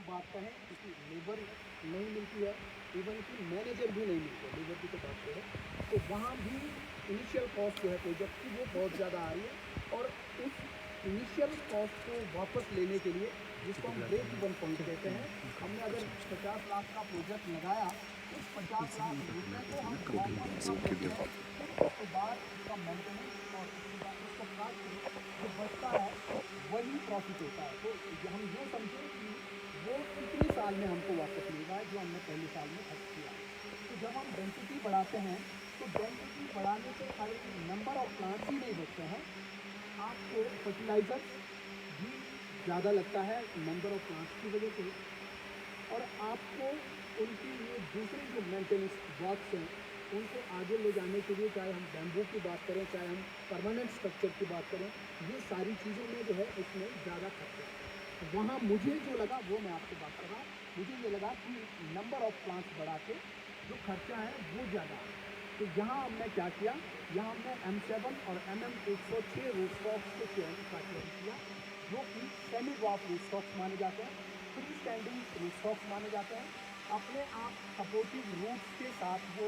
बात कहें क्योंकि लेबर नहीं मिलती है, इवन कि मैनेजर भी नहीं मिलते, लेबर की तो बात करें तो वहाँ भी इनिशियल कॉस्ट जो है प्रोजेक्ट की वो बहुत ज़्यादा आ रही है। और उस इनिशियल कॉस्ट को वापस लेने के लिए जिसको हम ब्रेक इवन पॉइंट कहते हैं, हमने अगर 50 लाख का प्रोजेक्ट लगाया, उस 50 लाख रुपए को हम वापस कब लेते हैं, फिर उसके बाद उसका मेंटेनेंस और उसके बाद उसको काट के जो बचता है वही प्रॉफिट होता है। तो हम ये समझें कि वो कितने साल में हमको वापस मिल रहा है जो हमने पहले साल में खर्च किया। तो जब हम डेंसिटी बढ़ाते हैं तो डेंसिटी बढ़ाने से खाली नंबर ऑफ प्लांट्स ही नहीं बढ़ते हैं, आपको फर्टिलाइजर्स भी ज़्यादा लगता है नंबर ऑफ प्लांट्स की वजह से। और आपको उनकी ये दूसरी जो मेंटेनेंस वर्क्स हैं उनको आगे ले जाने के लिए, चाहे हम बैम्बू की बात करें, चाहे हम परमानेंट स्ट्रक्चर की बात करें, ये सारी चीज़ों में जो है उसमें ज़्यादा खर्चा है। वहाँ मुझे जो लगा वो मैं आपसे बात कर रहा हूँ, मुझे ये लगा कि नंबर ऑफ प्लांट्स बढ़ा के जो खर्चा है वो ज़्यादा है। तो यहाँ हमने क्या किया, यहाँ हमने M7 और MM106 रूटस्टॉक्स के चयन का चयन किया, जो कि सेमी ड्रॉप रूटस्टॉक्स माने जाते हैं, फ्री स्टैंडिंग रूटस्टॉक्स माने जाते हैं। अपने आप सपोर्टिव रूट्स के साथ वो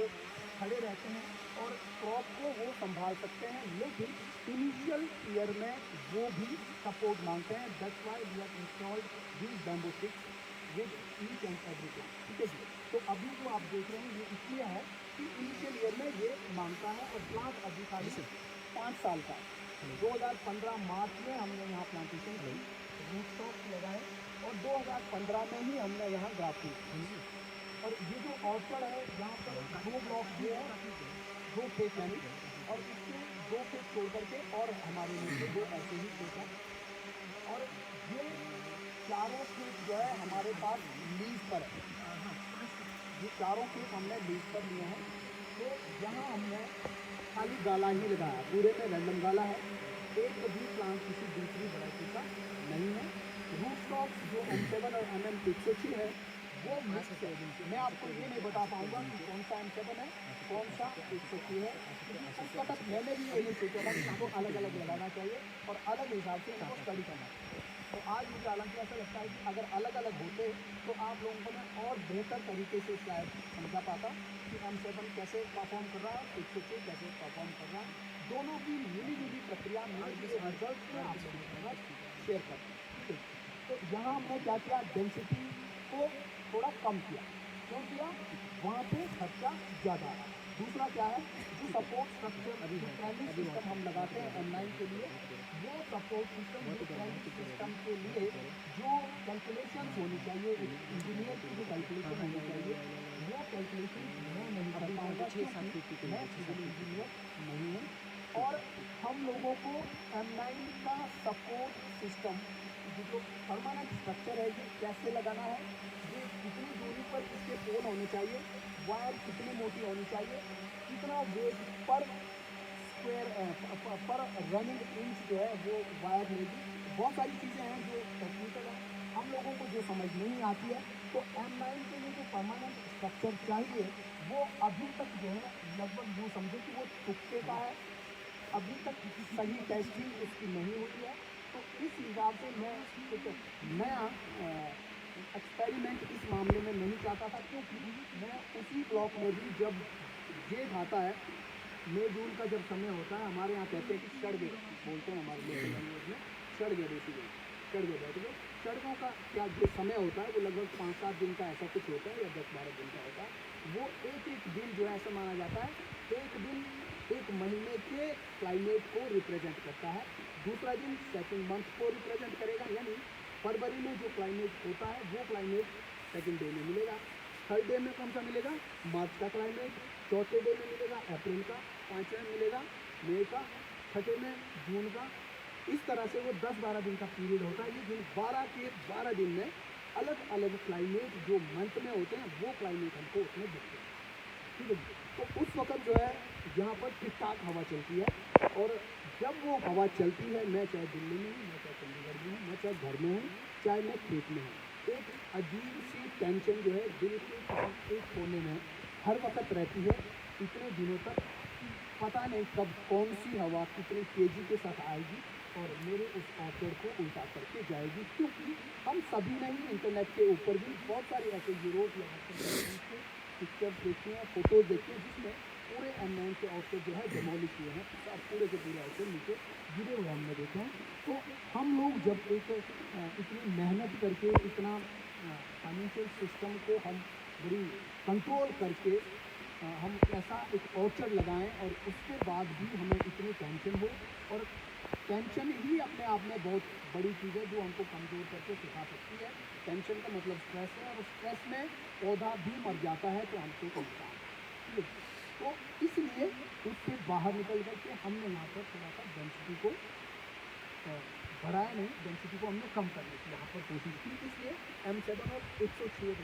खड़े रहते हैं और क्रॉप को वो संभाल सकते हैं, लेकिन इनिशियल ईयर में वो भी सपोर्ट मांगते हैं। That's why we have installed these bamboo sticks with each and everything. ठीक है जी। तो अभी जो आप देख रहे हैं ये इसलिए है कि इनिशियल ईयर में ये मांगता है और प्लांट अभी खाली 5 साल का। 2015 मार्च में हमने यहाँ प्लांटेशन की, रूटस्टॉक्स लगाए और 2015 में ही हमने यहाँ ग्राफ्टिंग की। और ये जो ऑर्चर्ड है यहाँ पर 2 ब्लॉक ये है, 2 खेत यानी, और इसके 2 खेत छोड़ करके और हमारे नीचे 2 ऐसे ही खेत हैं। और ये चारों खेत जो है हमारे पास लीज पर है, ये चारों खेत हमने लीज पर लिए हैं। तो यहाँ हमने खाली गाला ही लगाया, पूरे में रैंडम गाला है, एक भी प्लांट किसी दूसरी वैरायटी का नहीं है। रूटस्टॉक्स जो M7 और MM106 है वो मिक्स है। मैं आपको ये नहीं बता पाऊंगा कि कौन सा M7 है कौन सा 106 है, क्योंकि उस वक्त मैंने भी यही सोचा था कि इनको अलग अलग लगाना चाहिए और अलग हिसाब से इनको स्टडी करना चाहिए। तो आज मुझे हालांकि ऐसा लगता है कि अगर अलग अलग होते तो आप लोगों को मैं और बेहतर तरीके से शायद समझा पाता कि M7 कैसे परफॉर्म कर रहा है, 106 कैसे परफॉर्म कर रहा है। दोनों की मिली जुली प्रक्रिया मिली जुली रिजल्ट में आप लोगों के साथ शेयर करते हैं। ठीक है। तो यहाँ हमने क्या किया, डेंसिटी को थोड़ा कम किया। क्यों किया, वहाँ पे खर्चा ज़्यादा है। दूसरा क्या है, जो सपोर्ट स्ट्रक्चर जो ट्रेलिस सिस्टम हम लगाते हैं M9 के लिए, वो सपोर्ट सिस्टम जो ट्रेलिस सिस्टम के लिए जो कैलकुलेशन होनी चाहिए, एक इंजीनियर की जो कैलकुलेशन होनी चाहिए, वो कैलकुलेशन मैं नहीं कर पाऊँगा क्योंकि मैं सिविल इंजीनियर नहीं हूँ। और हम लोगों को M9 का सपोर्ट सिस्टम जो परमानेंट स्ट्रक्चर है ये कैसे लगाना है, ये कितनी दूरी पर इसके पोल होने चाहिए, वायर कितनी मोटी होनी चाहिए, कितना वेट पर स्क्वायर पर रनिंग इंच जो है वो वायर लेगी। बहुत सारी चीज़ें हैं जो टेक्निकल हैं, हम लोगों को जो समझ नहीं आती है। तो M9 के लिए जो परमानेंट स्ट्रक्चर चाहिए वो अभी तक जो है लगभग यूँ समझे कि वो तुक्के का है, अभी तक सही टेस्टिंग उसकी नहीं हुई है। तो इस हिसाब से मैं एक नया एक्सपेरिमेंट इस मामले में नहीं चाहता था, क्योंकि मैं उसी ब्लॉक में भी जब जेठ आता है, मई जून का जब समय होता है, हमारे यहाँ कहते हैं कि सड़गे बोलते हैं हमारे लोकल लैंग्वेज में, सड़गे बेसिकली सड़गे बैठ गए। सड़कों का क्या जो समय होता है वो लगभग 5-7 दिन का ऐसा कुछ होता है या 10-12 दिन का होता है। वो एक दिन जो है ऐसा माना जाता है, एक दिन एक महीने के क्लाइमेट को रिप्रेजेंट करता है, दूसरा दिन सेकंड मंथ को रिप्रेजेंट करेगा, यानी फरवरी में जो क्लाइमेट होता है वो क्लाइमेट सेकंड डे में मिलेगा, थर्ड डे में कौन सा मिलेगा, मार्च का क्लाइमेट, चौथे डे में मिलेगा अप्रैल का, पाँचवें में मिलेगा मई का, छठे में जून का। इस तरह से वो 10-12 दिन का पीरियड होता है, लेकिन 12 के 12 दिन में अलग अलग क्लाइमेट जो मंथ में होते हैं वो क्लाइमेट हमको उसमें दिखते हैं। ठीक है। तो उस वक्त जो है यहाँ पर ठीक ठाक हवा चलती है, और जब वो हवा चलती है, मैं चाहे दिल्ली में हूँ, मैं चाहे चंडीगढ़ में हूँ, मैं चाहे घर में हूँ, चाहे मैं खेत में हूँ, एक अजीब सी टेंशन जो है दिल के किसी एक कोने में हर वक्त रहती है इतने दिनों तक, पता नहीं कब कौन सी हवा कितने केजी के साथ आएगी और मेरे उस ऑर्चर्ड को उल्टा करके जाएगी, क्योंकि हम सभी ने ही इंटरनेट के ऊपर भी बहुत सारे ऐसे यूरोप या के पिक्चर्स देखी हैं, फोटोज़ देखी हैं, जिसमें पूरे M9 के ऑर्चर्ड जो है डिमोलिश हुए हैं, सब पूरे के पूरे ऑर्चर्ड नीचे गिरे हुए हमने देखे हैं। तो हम लोग जब एक इतनी मेहनत करके इतना फाइनेंशियल सिस्टम को हम बड़ी कंट्रोल करके हम ऐसा एक ऑर्चर्ड लगाएं और उसके बाद भी हमें इतनी टेंशन हो, और टेंशन ही अपने आप में बहुत बड़ी चीज़ है जो हमको कमज़ोर करके सिखा सकती है। टेंशन का मतलब स्ट्रेस है, और स्ट्रेस में पौधा भी मर जाता है, तो हमको कमता है। तो इसलिए उससे बाहर निकल करके हमने यहाँ पर थोड़ा सा डेंसिटी को बढ़ाया नहीं, डेंसिटी को हमने कम करने की यहाँ पर कोशिश की। इसलिए M7 और 106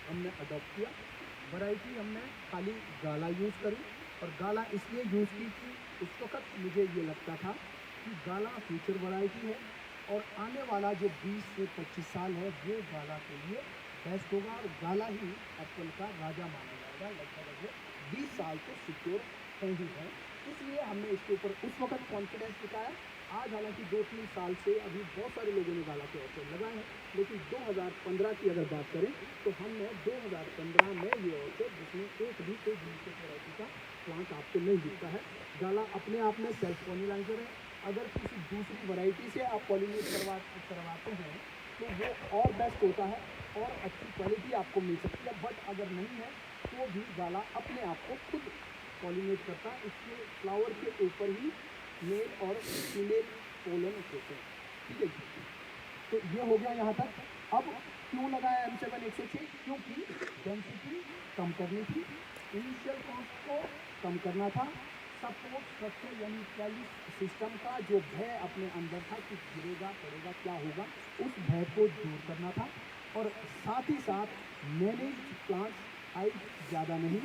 हमने अडॉप्ट किया। वैरायटी हमने खाली गाला यूज़ करी, और गाला इसलिए यूज़ की कि उस वक्त मुझे ये लगता था कि गाला फ्यूचर वैरायटी है, और आने वाला जो 20 से 25 साल है वो गाला के लिए बेस्ट होगा, और गाला ही एप्पल का राजा माना जाएगा। लगभग 20 साल तो सिक्योर है ही है। इसलिए हमने इसके ऊपर उस वक्त कॉन्फिडेंस दिखाया। आज हालांकि 2-3 साल से अभी बहुत सारे लोगों ने गाला के ऑर्चर्ड लगाए हैं, लेकिन 2015 की अगर बात करें तो हमने 2015 में ये ऑर्चर्ड जिसमें एक भी कोई दूसरे वैरायटी का प्लांट आपको नहीं दिखता है। गाला अपने आप में सेल्फ पॉलिनाइजर है। अगर किसी दूसरी वैरायटी से आप पॉलिनेट करवाते हैं तो वो और बेस्ट होता है और अच्छी क्वालिटी आपको मिल सकती है, बट अगर नहीं है तो भी गाला अपने आप को खुद पॉलिनेट करता है। इसके फ्लावर के ऊपर ही मेल और फीमेल पोलन होते हैं, ठीक है जी। तो ये हो गया यहाँ तक। अब क्यों लगाया M7 106? क्योंकि डेंसिटी कम करनी थी, इनिशियल कॉस्ट को कम करना था, सपोर्ट स्ट्रक्चर यानी कैलिस सिस्टम का जो भय अपने अंदर था कि गिरेगा पड़ेगा क्या होगा, उस भय को दूर करना था, और साथ ही साथ मैनेज प्लांट्स हाइट ज़्यादा नहीं,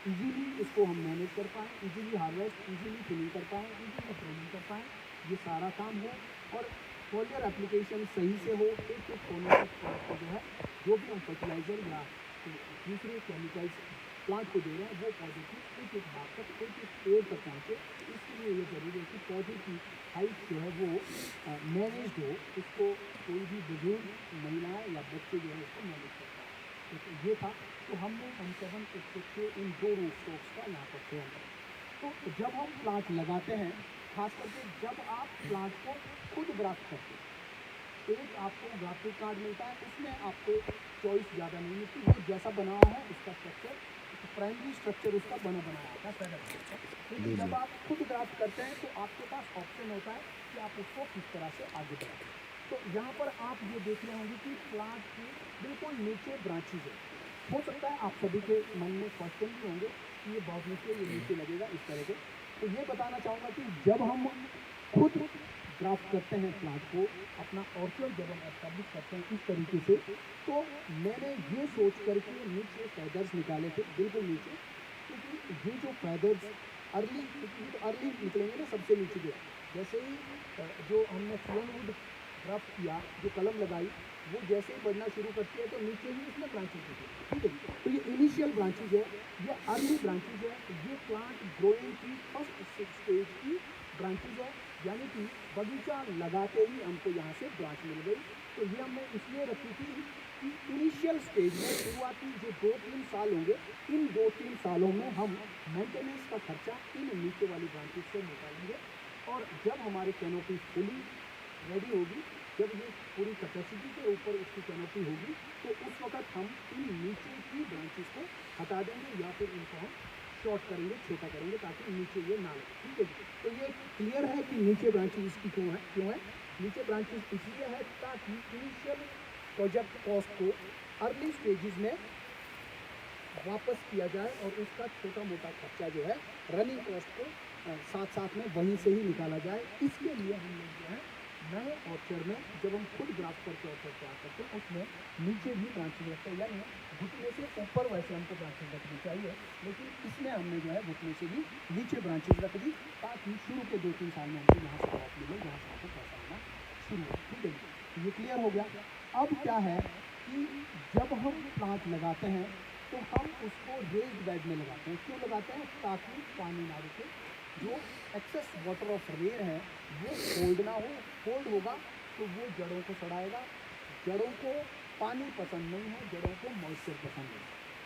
इजीली इसको हम मैनेज कर पाएँ, इजीली हार्वेस्ट, इजीली फिलिंग कर पाएँ, इजीली प्रूनिंग कर पाएँ, ये सारा काम हो, और फॉलियर एप्लीकेशन सही से हो। एक कोने को जो है जो भी हम फर्टिलाइज़र या दूसरे केमिकल्स प्लांट को दे रहे हैं वो पौधे की एक भाग तक एक पेड़ तक पहुँचे। इसके लिए ये ज़रूरी है कि पौधे की हाइट जो है वो मैनेज हो, इसको कोई भी बुजुर्ग महिलाएँ या बच्चे जो है उसको मैनेज कर पाए। तो ये था, तो हमने M7 106 इन 2 रूट स्टॉक्स का यहाँ पर चयन किया। तो जब हम प्लांट लगाते हैं, खास करके जब आप प्लांट को खुद ग्राफ्ट करते हैं, एक आपको ग्राफ्टिंग कार्ड मिलता है, उसमें आपको चॉइस ज़्यादा नहीं मिलती, वो जैसा बना हुआ है उसका स्ट्रक्चर, प्राइमरी स्ट्रक्चर उसका बना आता है पैदा। लेकिन जब आप खुद ग्राफ्ट करते हैं तो आपके पास ऑप्शन होता है कि आप उसको किस तरह से आगे बढ़ाएं। तो यहाँ पर आप ये देख रहे होंगे कि प्लांट के बिल्कुल नीचे ब्रांचेज है। हो सकता है आप सभी के मन में क्वेश्चन भी होंगे कि ये बहुत नीचे लगेगा इस तरह के। तो ये बताना चाहूँगा कि जब हम खुद ग्राफ्ट करते हैं प्लांट को, अपना ऑर्चर्ड जब हम एस्टैब्लिश करते हैं इस तरीके से, तो मैंने ये सोच करके नीचे फैदर्स निकाले थे, बिल्कुल नीचे, क्योंकि ये जो फैदर्स अर्ली निकलेंगे ना सबसे नीचे जो, जैसे ही जो हमने फ्लोनवुड ग्राफ्ट किया, जो कलम लगाई, वो जैसे ही बढ़ना शुरू करती है तो नीचे ही इसमें ब्रांचेज होती है, ठीक है। तो ये इनिशियल ब्रांचेज है, ये अर्ली ब्रांचेज है, ये प्लांट ग्रोइंग की फर्स्ट स्टेज की ब्रांचेज है, यानी कि बगीचा लगाते ही हमको यहाँ से ब्रांच मिल गई। तो ये हमने इसलिए रखी थी कि इनिशियल स्टेज में शुरुआती जो 2-3 साल होंगे, इन 2-3 सालों में हम मेंटेनेंस का खर्चा इन नीचे वाली ब्रांचेज से निकालेंगे, और जब हमारी कैनोपी फुली रेडी होगी, जब ये पूरी कैपेसिटी के ऊपर उसकी कैनोपी होगी, तो उस वक्त हम इन नीचे की ब्रांचेस को हटा देंगे या फिर इनको हम शॉर्ट करेंगे, छोटा करेंगे, ताकि नीचे ये ना लगे, ठीक है जी। तो ये क्लियर है कि नीचे ब्रांचेस इसकी क्यों है। नीचे ब्रांचेस इसलिए है ताकि इनिशियल प्रोजेक्ट कॉस्ट को अर्ली स्टेजेस में वापस किया जाए, और उसका छोटा मोटा खर्चा जो है रनिंग कॉस्ट को साथ में वहीं से ही निकाला जाए। इसके लिए हम लोग जो है नए ऑर्चर्ड में जब हम खुद ग्राफ्ट करके ऑर्चर्ड तैयार करते हैं, उसमें नीचे भी ब्रांचेज रखते हैं, यानी घुटने से ऊपर वैसे हमको ब्रांचेज रखनी चाहिए, लेकिन इसमें हमने जो है घुटने से भी नीचे ब्रांचेज रख दी, ताकि शुरू के 2-3 साल में हमको यहाँ से क्रॉप मिले, यहाँ से हमको पैसा आना शुरू हो, ठीक है। तो ये क्लियर हो गया। अब क्या है कि जब हम प्लांट लगाते हैं तो हम उसको रेज्ड बेड में लगाते हैं। क्यों लगाते हैं? ताकि पानी ना रुके, जो एक्सेस वाटर ऑफ रेन है वो होल्ड ना हो, होल्ड होगा तो वो जड़ों को सड़ाएगा। जड़ों को पानी पसंद नहीं है, जड़ों को मॉइस्चर पसंद है।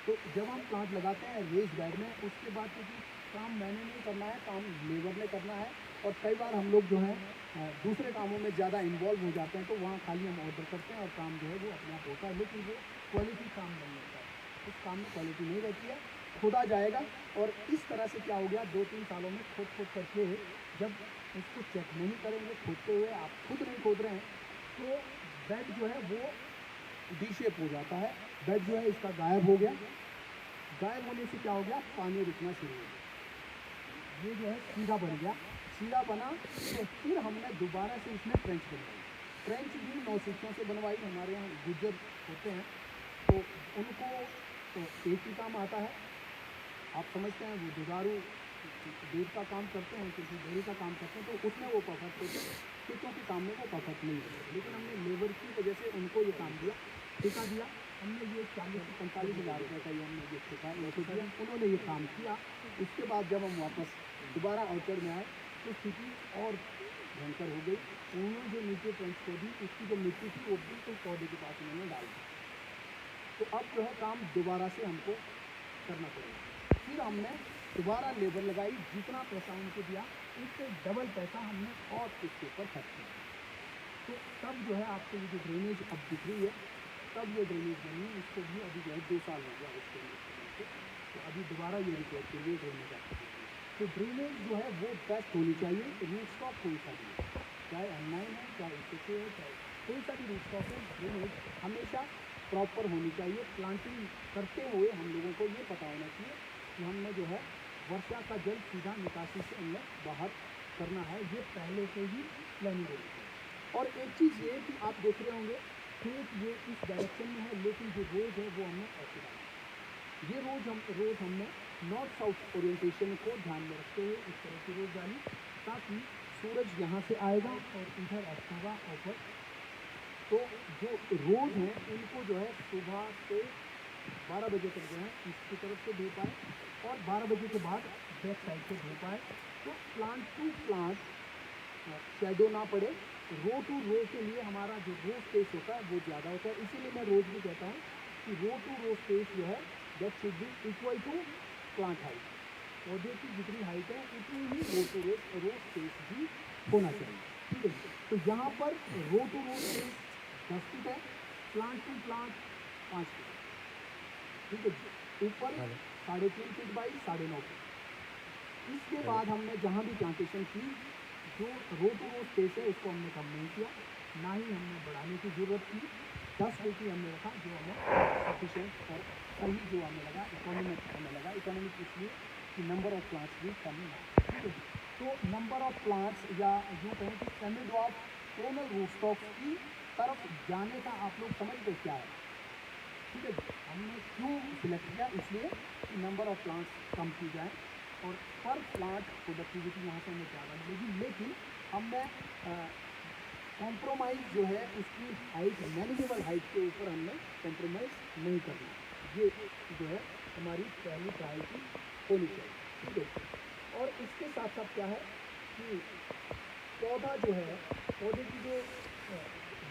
तो जब हम प्लांट लगाते हैं रेज बेड में, उसके बाद क्योंकि काम मैंने नहीं करना है, काम लेबर ने करना है, और कई बार हम लोग जो है दूसरे कामों में ज़्यादा इन्वॉल्व हो जाते हैं, तो वहाँ खाली हम ऑर्डर करते हैं और काम जो है वो अपने आप होता है, लेकिन वो क्वालिटी काम नहीं होता है, उस काम में क्वालिटी नहीं रहती है, खोदा जाएगा। और इस तरह से क्या हो गया, 2-3 सालों में खोद करके जब उसको चेक नहीं करेंगे खोदते हुए, आप खुद नहीं खोद रहे हैं, तो बेड जो है वो डी शेप हो जाता है। बेड जो है इसका गायब हो गया। गायब होने से क्या हो गया, पानी रुकना शुरू हो गया, ये जो है सीधा बन गया। सीधा बना तो फिर हमने दोबारा से इसमें ट्रेंच बनवाई। ट्रेंच भी नौसिखियों से बनवाई, हमारे यहाँ गुज्जर होते हैं तो उनको तो एक ही काम आता है, आप समझते हैं, वो जुगाड़ू दूध का काम करते हैं, क्योंकि डेयरी का काम करते हैं, तो उसमें वो परफेक्ट होते हैं, खेतों के काम में वो परफेक्ट नहीं होते। लेकिन हमने लेबर की वजह से उनको ये काम दिया, ठेका दिया, हमने ये 40-45 हज़ार रुपये का ये हमने ये ठेका उनको दिया, उन्होंने ये काम किया। उसके बाद जब हम वापस दोबारा ऑर्चर्ड में आए तो स्थिति और भयंकर हो गई। उन्होंने जो नीचे ट्रेंच को दी, उसकी जो मिट्टी थी वो बिल्कुल पौधे के पास उन्होंने डाल दी। तो अब जो है काम दोबारा से हमको करना पड़ेगा। फिर हमने दोबारा लेबर लगाई, जितना पैसा उनको दिया उससे डबल पैसा हमने और इसके ऊपर खर्च किया। तो तब जो है आपको ये जो ड्रेनेज अब दिख रही है, तब ये ड्रेनेज बनी, इसको भी अभी जो है 2 साल हो गया उसके लिए, तो अभी दोबारा ये रिपेयर के लिए ड्रेनेज आपको। तो ड्रेनेज जो है वो बेस्ट होनी चाहिए, रूट स्टॉक कोई सा भी है, चाहे ऑनलाइन है, चाहे इससे है, चाहे कोई सा भी रूट स्टॉक है, ड्रेनेज हमेशा प्रॉपर होनी चाहिए। प्लांटिंग करते हुए हम लोगों को ये पता होना चाहिए कि हमने जो है वर्षा का जल सीधा निकासी से हमने बाहर करना है, ये पहले से ही प्लानिंग होनी चाहिए। और एक चीज़ ये कि आप देख रहे होंगे खेत ये इस डायरेक्शन में है, लेकिन जो रोड है वो हमने ऐसे डाला, ये रोड हमने नॉर्थ साउथ ओरिएंटेशन को ध्यान में रखते हुए इस तरह की रोड डाली, ताकि सूरज यहाँ से आएगा और इधर होगा ऊपर, तो जो रोड हैं उनको जो है सुबह से 12 बजे तक जो है इसकी तरफ से धूप आए और 12 बजे के बाद बैक साइड से धूप आए, तो प्लांट टू प्लांट शेडो ना पड़े। रो टू रो के लिए हमारा जो रो स्पेस होता है वो ज़्यादा होता है, इसीलिए मैं रोज भी कहता हूँ कि रो टू रो स्पेस जो है that should be equal to plant height. पौधे की जितनी हाइट है उतनी ही रो टू रो स्पेस भी होना चाहिए, ठीक है। तो यहाँ पर रो टू रो स्पेस 10 फीट है, प्लांट टू प्लांट 5 फीट, ठीक है। ऊपर 3.5 फीट बाई 9.5 फीट। इसके बाद हमने जहाँ भी प्लांटेशन की, जो रो टू रो स्पेस है उसको हमने कम नहीं किया, ना ही हमने बढ़ाने की ज़रूरत थी। 10 फीट ही हमने रखा, जो हमें सफिशेंट और सही जो हमें लगा, इकोनॉमिक हमें लगा। इकोनॉमिक इसलिए कि नंबर ऑफ प्लांट्स भी कम ना, ठीक है। तो नंबर ऑफ प्लांट्स या यूँ कहें कि एमिड ऑफ कोनल रूटस्टॉक्स की तरफ जाने का आप लोग समझ गए क्या है, ठीक है। हमने क्यों सिलेक्ट किया, इसलिए कि नंबर ऑफ प्लांट्स कम की जाए और पर प्लांट प्रोडक्टिविटी यहाँ से हमें ज़्यादा मिलेगी, लेकिन हमने कॉम्प्रोमाइज़ जो है उसकी हाइट, मैनेजेबल हाइट के ऊपर हमने कॉम्प्रोमाइज़ नहीं करना, ये जो है हमारी पहली प्रायोरिटी होनी चाहिए, ठीक है। और इसके साथ साथ क्या है कि पौधा जो है, पौधे की जो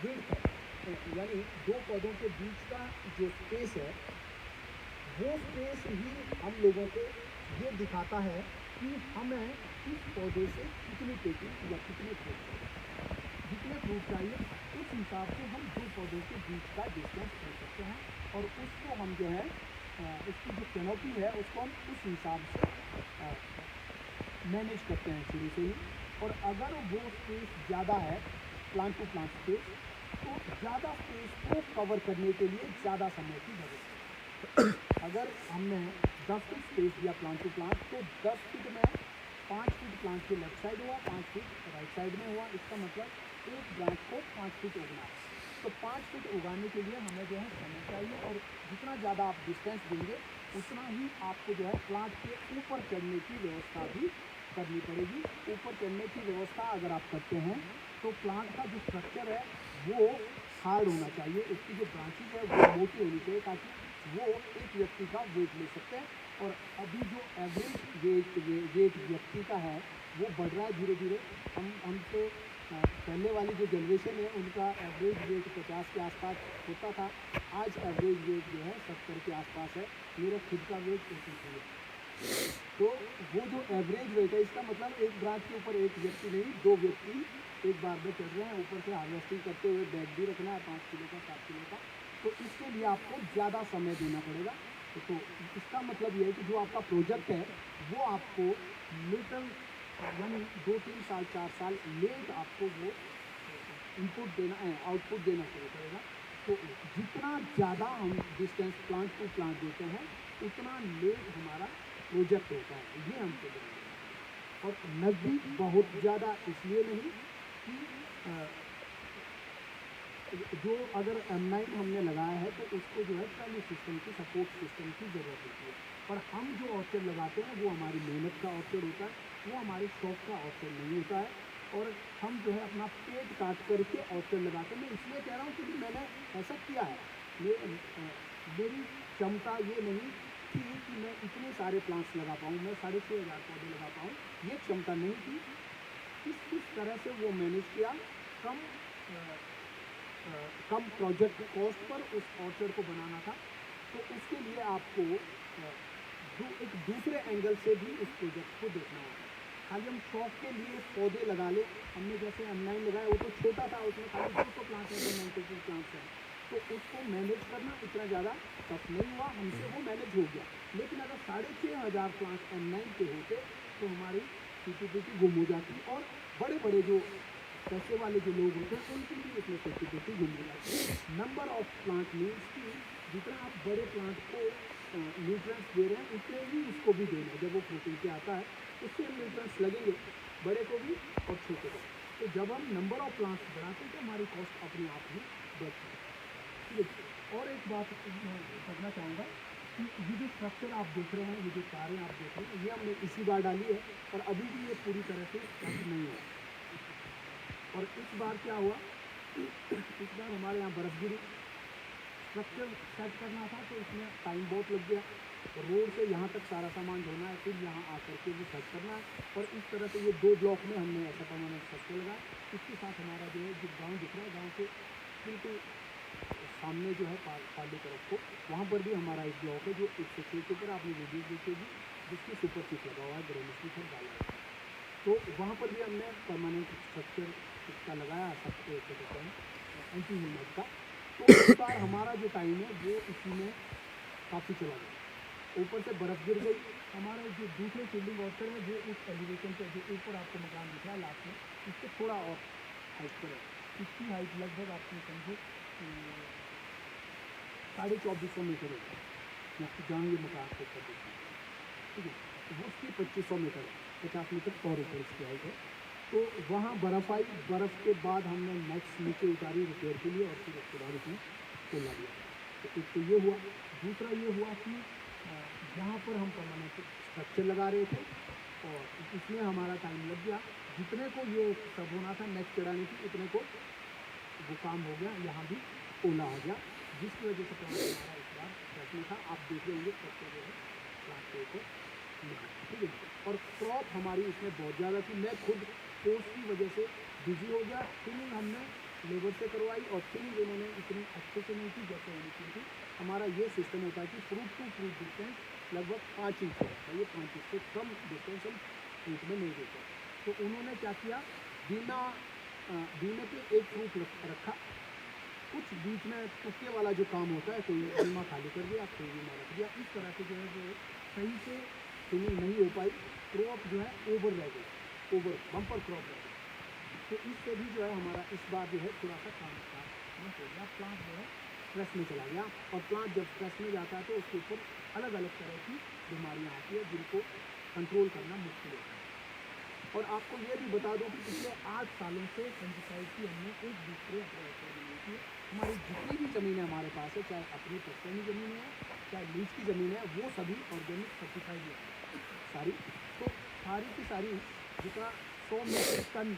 विड्थ है, यानी 2 पौधों के बीच का जो स्पेस है, वो स्पेस ही हम लोगों को ये दिखाता है कि हमें इस पौधे से कितनी पेटिंग या कितने फ्रूट चाहिए। जितने फ्रूट चाहिए उस हिसाब से हम 2 पौधों के बीच का डिस्टेंस ले सकते हैं, और उसको हम जो है उसकी जो कैनोपी है उसको हम उस हिसाब से मैनेज करते हैं शुरू से ही। और अगर वो स्पेस ज़्यादा है, प्लांट टू प्लांट स्पेस, तो ज़्यादा स्पेस को कवर करने के लिए ज़्यादा समय की जरूरत है। अगर हमने 10 फीट स्पेस दिया प्लांट टू प्लांट, तो 10 फीट में 5 फीट प्लांट के लेफ्ट साइड हुआ, 5 फीट राइट साइड में हुआ, इसका मतलब एक ब्रांच को 5 फीट उगना है। तो 5 फीट उगाने के लिए हमें जो है समय चाहिए, और जितना ज़्यादा आप डिस्टेंस देंगे उतना ही आपको जो है प्लांट के ऊपर चढ़ने की व्यवस्था भी करनी पड़ेगी। ऊपर चढ़ने की व्यवस्था अगर आप करते हैं तो प्लांट का जो स्ट्रक्चर है वो हार्ड होना चाहिए, उसकी जो ब्रांचेज है वो मोटी होनी चाहिए, ताकि वो एक व्यक्ति का वेट ले सकते हैं। और अभी जो एवरेज वेट व्यक्ति का है वो बढ़ रहा है धीरे धीरे। हमसे पहले वाली जो जनरेशन है उनका एवरेज वेट 50 के आसपास होता था, आज एवरेज वेट जो है 70 के आसपास है। मेरा खुद का वेट 83 है। तो वो जो एवरेज वेट है, इसका मतलब एक ब्रांच के ऊपर एक व्यक्ति नहीं, 2 व्यक्ति एक बार में चढ़ रहे हैं। ऊपर से हार्वेस्टिंग करते हुए बैग भी रखना है 5 किलो का, 7 किलो का, तो इसके लिए आपको ज़्यादा समय देना पड़ेगा। तो इसका मतलब ये है कि जो आपका प्रोजेक्ट है वो आपको लिटल यानी 2-3 साल 4 साल लेट आपको वो इनपुट देना है, आउटपुट देना शुरू करेगा। तो जितना ज़्यादा हम डिस्टेंस प्लांट टू प्लांट देते हैं उतना लेट हमारा प्रोजेक्ट होता है, ये हमको ध्यान रखना है। और नज़दीक बहुत ज़्यादा इसलिए नहीं कि जो अगर M9 हमने लगाया है तो उसको जो है ट्राली सिस्टम की, सपोर्ट सिस्टम की ज़रूरत होती है। पर हम जो ऑर्चर्ड लगाते हैं वो हमारी मेहनत का ऑर्चर्ड होता है, वो हमारे शौक का ऑर्चर्ड नहीं होता है। और हम जो है अपना पेट काट करके ऑर्चर्ड लगाते हैं। मैं इसलिए कह रहा हूँ क्योंकि मैंने ऐसा किया है। मेरी क्षमता ये नहीं थी कि मैं इतने सारे प्लांट्स लगा पाऊँ, मैं 6500 पौधे लगा पाऊँ, ये क्षमता नहीं थी। किस तरह से वो मैनेज किया, कम प्रोजेक्ट कॉस्ट पर उस ऑर्चर्ड को बनाना था। तो उसके लिए आपको एक दूसरे एंगल से भी उस प्रोजेक्ट को देखना होगा। खाली हम शौक के लिए पौधे लगा ले, हमने जैसे M9 लगाया वो तो छोटा था, उसमें खाली 200 प्लांट है, 92 प्लांट्स हैं, तो उसको मैनेज करना इतना ज़्यादा टफ नहीं हुआ, हमसे वो मैनेज हो गया। लेकिन अगर 6500 प्लांट M9 के होते तो हमारी CPPT गुम हो जाती। और बड़े बड़े जो पैसे वाले जो लोग होते हैं उनकी भी इसमें CPPT गुम हो जाती है। नंबर ऑफ प्लांट मीन्स कि जितना आप बड़े प्लांट को न्यूट्रिएंट्स दे रहे हैं उतने ही उसको भी देना है। जब वो फ्रूटिंग पे आता है तो सेम न्यूट्रिएंट्स लगेंगे बड़े को भी और छोटे को। तो जब हम नंबर ऑफ प्लांट्स बढ़ाते हैं तो हमारी कॉस्ट अपने आप ही बढ़ती है। ठीक है। और एक बात मैं करना चाहूँगा कि ये जो स्ट्रक्चर आप देख रहे हैं, ये जो तारें आप देख रहे हैं, ये हमने इसी बार डाली है और अभी भी ये पूरी तरह से बंद नहीं हुआ। और इस बार क्या हुआ, इस बार हमारे यहाँ बर्फ गिरी, स्ट्रक्चर सेट करना था तो इसमें टाइम बहुत लग गया। रोड से यहाँ तक सारा सामान ढोना है, फिर यहाँ आकर के भी सेट करना है। और इस तरह से ये 2 ब्लॉक में हमने ऐसा परमानेंट स्ट्रक्चर लगाया। इसके साथ हमारा जो है जो गाँव दिख रहा है, गाँव से बिल्कुल सामने जो है पाली तरफ को, वहाँ पर भी हमारा एक ब्लॉक है जो 106 के ऊपर आपने वीडियो देखेगी, जिसकी सुपर चिप लगा हुआ है, ग्रेनिस्टी पर डाला है। तो वहाँ पर भी हमने परमानेंट स्ट्रक्चर इसका लगाया, सबसे कहते हैं एंटी ह्यूमन का। तो इस बार हमारा जो टाइम है वो इसी में काफ़ी चला गया। ऊपर से बर्फ़ गिर गई। हमारा जो दूसरे फील्डिंग ऑर्चर है वो उस एलिवेशन पे, जो ऊपर आपको मकान दिख रहा है लास्ट में, इससे थोड़ा और हाइट पर है। इसकी हाइट लगभग आपको समझो 2450 मीटर है, जहाँ ये मकान को ऊपर देखना है। ठीक है, तो वो उसकी 2500 मीटर है, 50 मीटर और ऊपर इसकी हाइट है। तो वहाँ बर्फ़ आई, बर्फ़ के बाद हमने नेक्स्ट नीचे उतारी रिपेयर के लिए और फिर उसके बाद उसमें खोला दिया। तो एक तो ये हुआ। दूसरा ये हुआ कि जहाँ पर हम परमानेंट स्ट्रक्चर लगा रहे थे और इसमें हमारा टाइम लग गया। जितने को ये सब होना था नेट चढ़ाने की, उतने को वो काम हो गया, यहाँ भी ओला आ गया, जिसकी वजह से प्लांट हमारा इस बार फ्रेश में था। आप देख रहे होंगे स्ट्रक्चर जो है प्लांट के ऊपर, ठीक है। और क्रॉप हमारी इसमें बहुत ज़्यादा थी। मैं खुद कोर्स की वजह से बिजी हो गया। थिनिंग हमने लेबर से करवाई और थिनिंग उन्होंने इतनी अच्छे से नहीं की जैसे होनी चाहिए थी। हमारा ये सिस्टम होता है कि फ्रूट टू फ्रूट डिस्टेंस लगभग 5 इंच है, ये 5 इंच से कम डिस्टेंस हम फ्रूट में नहीं देते। तो उन्होंने क्या किया, बीमे पे एक फ्रूट रखा, कुछ बीच में तुक्के वाला जो काम होता है, कोई बीमा खाली कर दिया, कोई बीमा रख दिया। इस तरह से जो है वो सही से थिनिंग नहीं हो पाई, क्रॉप जो है ओवर रह गई, ओवर बम्पर क्रॉप रह गई। तो इससे भी जो है हमारा इस बार जो है थोड़ा सा काम खराब हो गया। प्लांट जो है स्ट्रेस में चला गया और प्लांट जब स्ट्रेस में जाता है तो उसके ऊपर अलग अलग तरह की बीमारियाँ आती है जिनको कंट्रोल करना मुश्किल होता है। और आपको ये भी बता दूं कि पिछले 8 सालों से फंगिसाइड की हमने एक दूसरे अप्रोच ली थी। हमारी जितनी भी ज़मीनें हमारे पास है, चाहे अपनी पर्सनल ज़मीनें हैं, चाहे लीज की ज़मीन है, वो सभी ऑर्गेनिक सर्टिफाइड है सारी। तो सारी की सारी जितना 100 मीट्रिक टन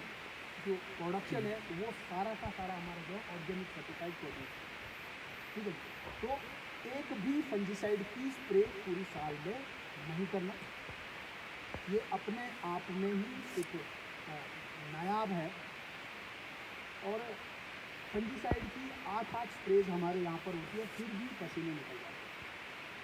जो प्रोडक्शन है वो सारा का सारा हमारा जो है ऑर्गेनिक सर्टिफाइड प्रोड्यूस, ठीक है। तो एक भी फंजीसाइड की स्प्रे पूरी साल में नहीं करना। ये अपने आप में ही एक नायाब है। और फंजीसाइड की 8 स्प्रेज हमारे यहाँ पर होती है, फिर भी पसीने निकल जाते हैं।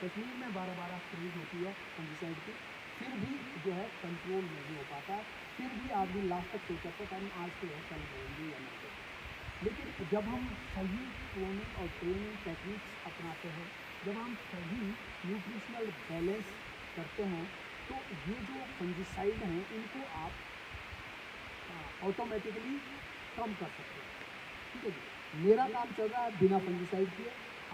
कश्मीर में 12 स्प्रेज होती है फंजीसाइड की, फिर भी जो है कंट्रोल नहीं हो पाता, फिर भी आदमी लास्ट तक सोच सकते हैं आज तो है कल रहेंगे या नहीं। लेकिन जब हम सही ट्रेनिंग और ट्रेनिंग टेक्निक्स अपनाते हैं, जब हम सही न्यूट्रिशनल बैलेंस करते हैं, तो ये जो फंजीसाइड हैं इनको आप ऑटोमेटिकली कम कर सकते हैं। ठीक है जी, मेरा काम चल रहा है बिना फंजीसाइड किए।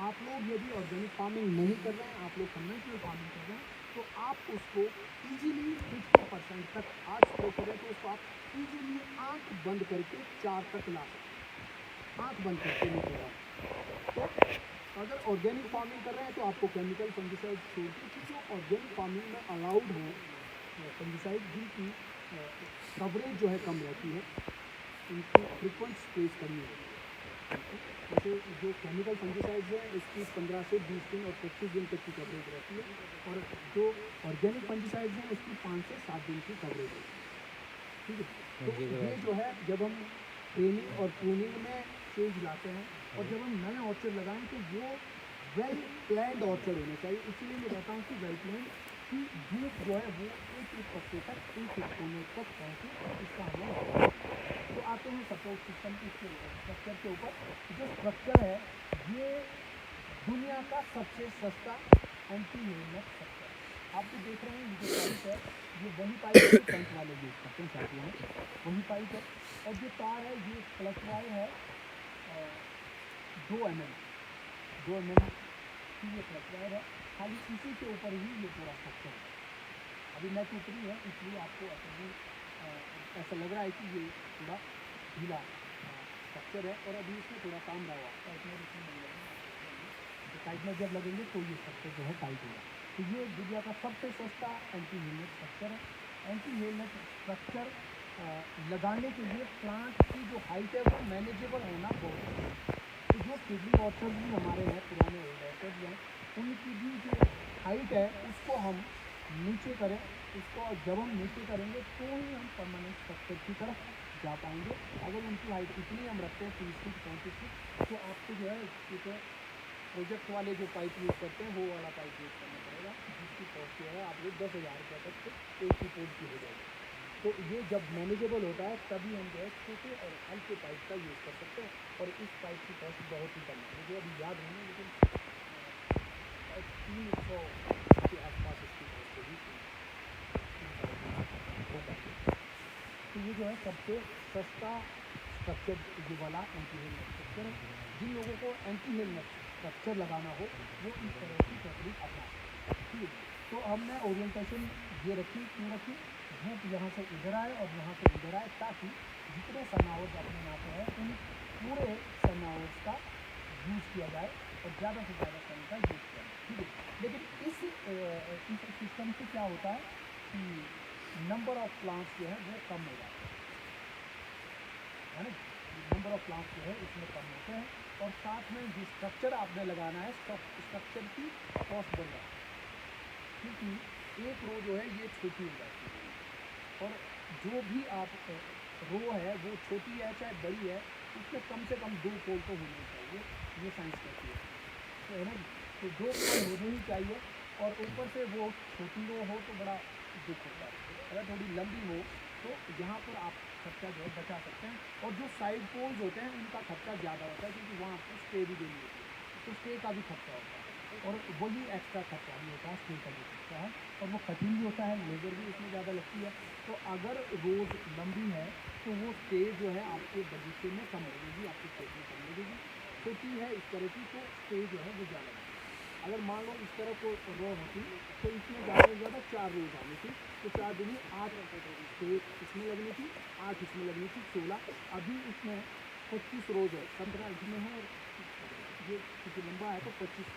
आप लोग यदि ऑर्गेनिक फार्मिंग नहीं कर रहे हैं, आप लोग कन्वेंशनल फार्मिंग कर रहे हैं, तो आप उसको ईजिली 50% तक आज स्प्रे करें तो उसको आप ईजिली आँख बंद करके 4 तक ला सकते हैं। आँख बंद करके नहीं कर रहा। तो अगर ऑर्गेनिक फार्मिंग कर रहे हैं तो आपको केमिकल फंजीसाइड छोड़ के जो ऑर्गेनिक फार्मिंग में अलाउड है फंजीसाइड, जिनकी कवरेज जो है कम रहती है, उनकी फ्रिक्वेंट स्प्रेज करनी होती है। जैसे जो केमिकल फंजीसाइड्स हैं इसकी 15 से 20 दिन और 25 दिन तक की कवरेज रहती है, और जो ऑर्गेनिक फंजीसाइड्स हैं उसकी 5 से 7 दिन की कवरेज होती है। ठीक है, तो ये जो है जब हम ट्रेनिंग और प्रूनिंग में चेंज लाते हैं और जब हम नए ऑर्चर्ड लगाएं तो वो वेल प्लान्ड ऑर्चर्ड होने चाहिए। इसलिए मैं कहता हूँ कि वेल प्लान्ड की धूप जो है वो एक पत्ते तक एक कोने तक पहुँचे, इसका हमें। तो आते हैं सपोर्ट सिस्टम के स्ट्रक्चर के ऊपर। जो स्ट्रक्चर है ये दुनिया का सबसे सस्ता एंटी हेलमेट स्ट्रक्चर। आप जो देख रहे हैं ये जो पाइप है, ये वही पाइप है टैंक वाले यूज करते हैं साथियों में, वही पाइप है। और जो तार है ये प्लस वायर है 2 mm की ये प्लस वायर है। खाली इसी के ऊपर ही ये पूरा स्ट्रक्चर है। अभी नेट उतरी है इसलिए आपको ऐसा लग रहा है कि ये थोड़ा ढीला स्ट्रक्चर है, और अभी इसमें थोड़ा काम रहा हुआ टाइटनर इसमें नहीं लगेगा। तो टाइटनर जब लगेंगे तो ये स्ट्रक्चर जो है टाइट होगा। तो ये दुनिया का सबसे सस्ता एंटी हेलमेट स्ट्रक्चर है। एंटी हेलमेट स्ट्रक्चर लगाने के लिए प्लांट की जो हाइट है वो मैनेजेबल होना बहुत है। तो जो सीडलिंग ऑर्चर्ड भी हमारे हैं, पुराने ऑर्चर्ड हैं, उनकी भी जो हाइट है उसको हम नीचे करें। इसको जब हम नीचे करेंगे तो ही हम परमानेंट स्ट्रक्चर की तरफ जा पाएंगे। अगर उनकी हाइट इतनी हम रखते हैं 30 फीट 35 फीट, तो आपको जो है एक प्रोजेक्ट वाले जो पाइप यूज़ करते हैं वो वाला पाइप यूज़ करना पड़ेगा, जिसकी कॉस्ट जो है आपको 10,000 रुपये तक एक ही पोल की हो जाएगी। तो ये जब मैनेजेबल होता है तभी हम जो है छोटे और हल्के पाइप का यूज़ कर सकते हैं, और इस पाइप की कॉस्ट बहुत ही कम है, मुझे अभी याद नहीं है, लेकिन 300 के आसपास इसकी कॉस्ट होगी। तो ये जो है सबसे सस्ता स्ट्रक्चर ये वाला एंटी हेलमेट स्ट्रक्चर है। जिन लोगों को एंटी हेलमेट स्ट्रक्चर लगाना हो वो इस तरह की टेक्निक अपना सकते हैं। ठीक है, तो हमने ओरिएंटेशन ये रखी, क्यों रखी, धूप यहाँ से इधर आए और यहाँ से इधर आए, ताकि जितने सनआवर्स अपने यहाँ पे हैं उन पूरे सनआवर्स का यूज़ किया जाए और ज़्यादा से ज़्यादा सन का यूज़ किया जाए। ठीक है, लेकिन इस सिस्टम से क्या होता है कि नंबर ऑफ प्लांट्स जो है वो कम हो जाते हैं, है ना। नंबर ऑफ प्लांट्स जो है इसमें कम होते हैं, और साथ में जो स्ट्रक्चर आपने लगाना है स्ट्रक्चर की कॉस्ट बढ़ जाती है, क्योंकि एक रो जो है ये छोटी हो जाती है, और जो भी आप रो है वो छोटी है चाहे बड़ी है, उसमें कम से कम 2 पोल तो होने चाहिए, ये साइंस कहती है, तो है ना। तो 2 पोल होने ही चाहिए, और ऊपर से वो छोटी रो हो तो बड़ा दुख होता है। अगर थोड़ी लंबी हो तो यहाँ पर आप खर्चा जो है बचा सकते हैं, और जो साइड पोल्स होते हैं उनका खर्चा ज़्यादा होता है, क्योंकि वहाँ आपको स्टे भी देनी होती है, तो स्टे का भी खर्चा होता है, और वही एक्स्ट्रा खर्चा भी होता है, स्टे का भी खर्चा है, और वो कठिन भी होता है, लेबर भी इसमें ज़्यादा लगती है। तो अगर रोड लंबी है तो वो स्टे जो है आपके बगीचे में कम लगेगी, आपके खेत में कम लगेगी। छोटी है इस तरह की तो स्टे जो है वो ज़्यादा लगेगी। अगर मान लो इस तरह को रो होती तो इसमें ज़्यादा से ज़्यादा 4 रोज आनी थी, तो 4 दूनी 8 स्टे इसमें लगनी थी, 8 इसमें लगनी थी, 16। अभी इसमें 25 रोज है, 15 इसमें है, और ये क्योंकि लंबा है तो 25